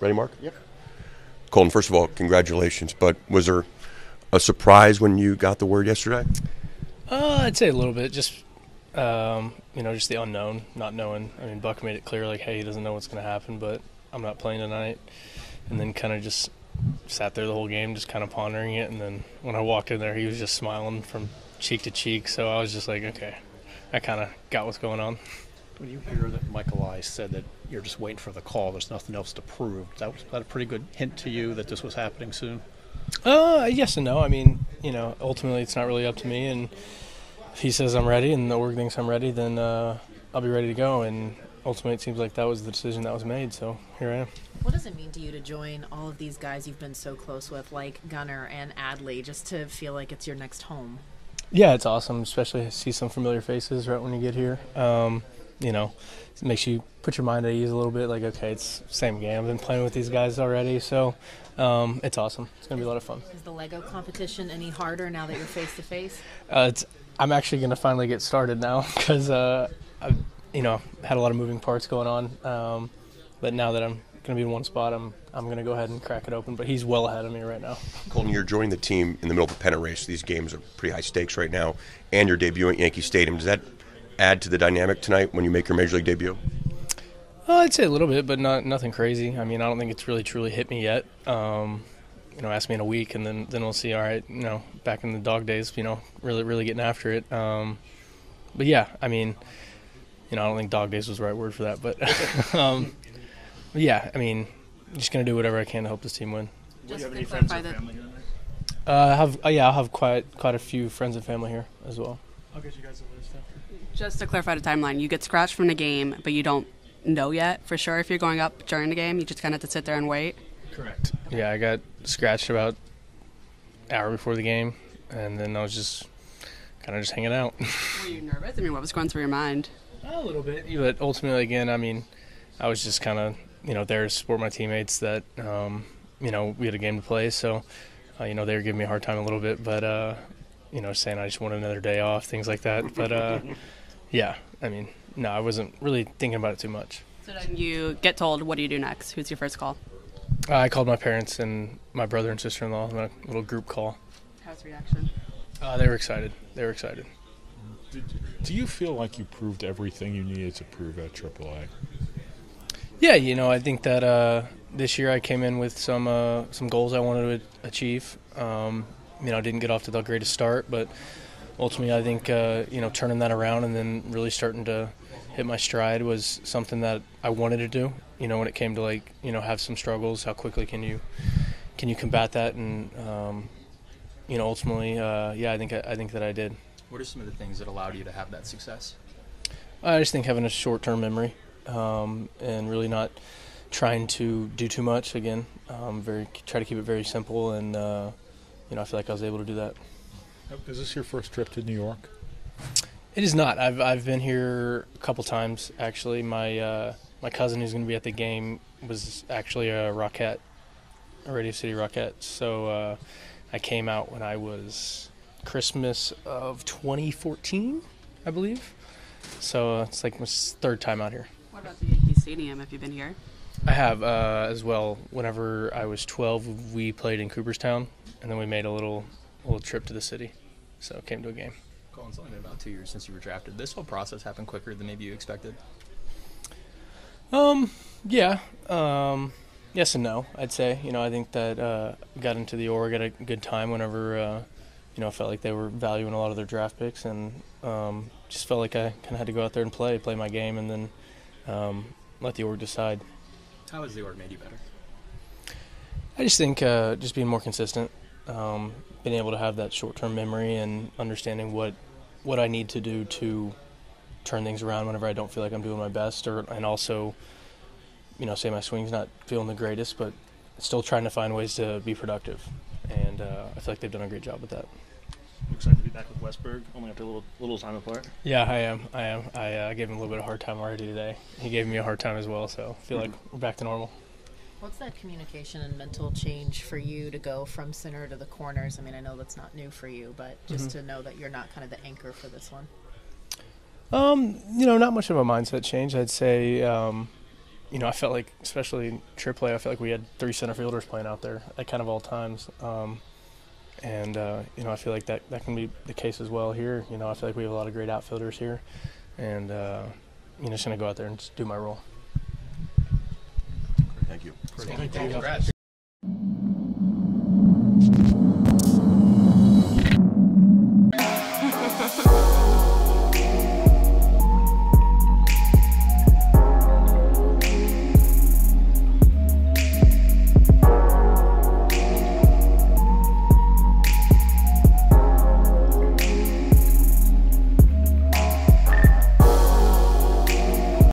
Ready, Mark? Yep. Colton, first of all, congratulations. But was there a surprise when you got the word yesterday? I'd say a little bit. Just just the unknown, not knowing. I mean, Buck made it clear, like, hey, he doesn't know what's going to happen, but I'm not playing tonight. And then kind of just sat there the whole game, just kind of pondering it. And then when I walked in there, he was just smiling from cheek to cheek. So I was just like, okay, I kind of got what's going on. When you hear that Michael I said that you're just waiting for the call, there's nothing else to prove, was that a pretty good hint to you that this was happening soon? Yes and no. I mean, ultimately it's not really up to me. And if he says I'm ready and the org thinks I'm ready, then I'll be ready to go. And ultimately it seems like that was the decision that was made. So here I am. What does it mean to you to join all of these guys you've been so close with, like Gunnar and Adley, just to feel like it's your next home? Yeah, it's awesome, especially to see some familiar faces right when you get here. It makes you put your mind at ease a little bit. Like, okay, it's the same game. I've been playing with these guys already, so it's awesome. It's going to be a lot of fun. Is the Lego competition any harder now that you're face-to-face? I'm actually going to finally get started now because I've had a lot of moving parts going on. But now that I'm going to be in one spot, I'm going to go ahead and crack it open. But he's well ahead of me right now. Colton, you're joining the team in the middle of a pennant race. These games are pretty high stakes right now, and you're debuting at Yankee Stadium. Does that add to the dynamic tonight when you make your Major League debut? I'd say a little bit, but nothing crazy. I mean, I don't think it's really truly hit me yet. Ask me in a week, and then we'll see. All right, back in the dog days, really getting after it. But yeah, I mean, I don't think dog days was the right word for that, but yeah, I mean, just gonna do whatever I can to help this team win. Do you have any friends or family here? I'll have quite a few friends and family here as well. I'll get you guys a list after. Just to clarify the timeline, you get scratched from the game, but you don't know yet for sure if you're going up during the game. You just kind of have to sit there and wait. Correct. Yeah, I got scratched about an hour before the game, and then I was just kind of just hanging out. Were you nervous? I mean, what was going through your mind? A little bit, but ultimately, again, I mean, I was just kind of there to support my teammates that we had a game to play, so they were giving me a hard time a little bit, but saying I just wanted another day off, things like that. But yeah, I mean, no, I wasn't really thinking about it too much. So then you get told, what do you do next? Who's your first call? I called my parents and my brother and sister-in-law on a little group call. How's the reaction? They were excited. Do you feel like you proved everything you needed to prove at AAA? Yeah, I think that this year I came in with some goals I wanted to achieve. I didn't get off to the greatest start, but ultimately I think turning that around and then really starting to hit my stride was something that I wanted to do. When it came to have some struggles, how quickly can you combat that? And ultimately, I think that I did. What are some of the things that allowed you to have that success? I just think having a short-term memory and really not trying to do too much. Again, try to keep it very simple, and I feel like I was able to do that. Is this your first trip to New York? It is not. I've been here a couple times actually. My cousin who's going to be at the game was actually a Rockette, a Radio City Rockette. So I came out when I was Christmas of 2014, I believe. So it's like my third time out here. What about the Yankee Stadium? Have you been here? I have as well. Whenever I was 12, we played in Cooperstown, and then we made a little trip to the city. So came to a game. Colin, it's only been about 2 years since you were drafted. This whole process happened quicker than maybe you expected? Yeah. Yes and no, I'd say. I think that got into the org at a good time whenever, I felt like they were valuing a lot of their draft picks, and just felt like I kind of had to go out there and play my game, and then let the org decide. How has the org made you better? I just think just being more consistent, being able to have that short-term memory and understanding what I need to do to turn things around whenever I don't feel like I'm doing my best, and also, say my swing's not feeling the greatest, but still trying to find ways to be productive. And I feel like they've done a great job with that. You excited to be back with Westberg, only after a little time apart? Yeah, I am. I gave him a little bit of a hard time already today. He gave me a hard time as well, so I feel like we're back to normal. What's that communication and mental change for you to go from center to the corners? I mean, I know that's not new for you, but just to know that you're not kind of the anchor for this one. Not much of a mindset change. I'd say, you know, I felt like, especially in AAA, I felt like we had 3 center fielders playing out there at kind of all times. And you know, I feel like that can be the case as well here. You know, I feel like we have a lot of great outfielders here. And, you know, just going to go out there and just do my role. Thank you. Congrats.